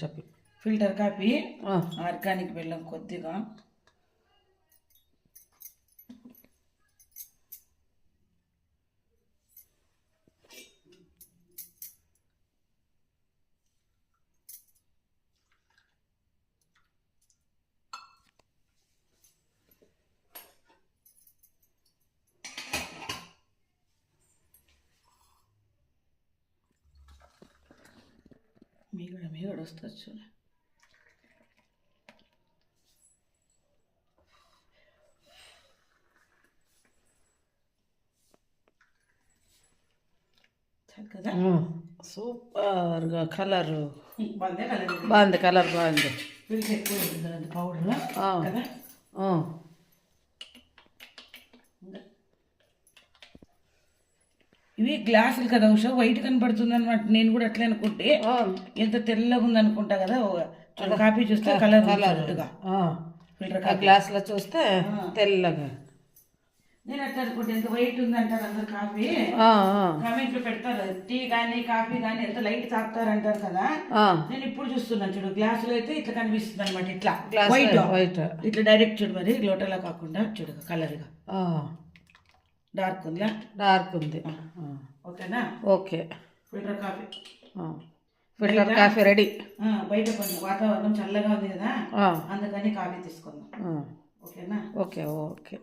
చెప్పి filter coffee, organic బెల్లం కొద్దిగా, మీగడ వస్తుంది చూడ. కదా సూపర్గా కలర్ బాగుంది, కలర్ బాగుంది. పౌడర్ కదా. ఇవి గ్లాసులు కదా ఉషా, వైట్ కనపడుతుంది అనమాట. నేను కూడా అట్లే అనుకుంటే ఎంత తెల్లగా ఉంది అనుకుంటా కదా. కాఫీ చూస్తే కలర్ ఫిల్టర్ గ్లాసులో చూస్తే తెల్లగా. నేను అట్లా అనుకుంటే ఎంత వైట్ ఉంది అంటారు అందరు. కాఫీ కామెంట్లో పెడతారు, టీ కానీ కాఫీ కానీ ఎంత లైట్ తాగుతారు అంటారు కదా. నేను ఇప్పుడు చూస్తున్నాను చూడు, గ్లాసులో అయితే ఇట్లా కనిపిస్తుంది అనమాట. ఇట్లా వైట్ వైట్ ఇట్లా డైరెక్ట్ చూడు, మరి లోటలా కాకుండా చూడు కలర్గా. డార్క్ ఉందా? డార్క్ ఉంది. ఓకేనా? Okay. Filter coffee, filter coffee ready. బయట కొంచెం వాతావరణం చల్లగా ఉంది కదా, అందుకని కాఫీ తీసుకుందాం. ఓకేనా? Okay okay.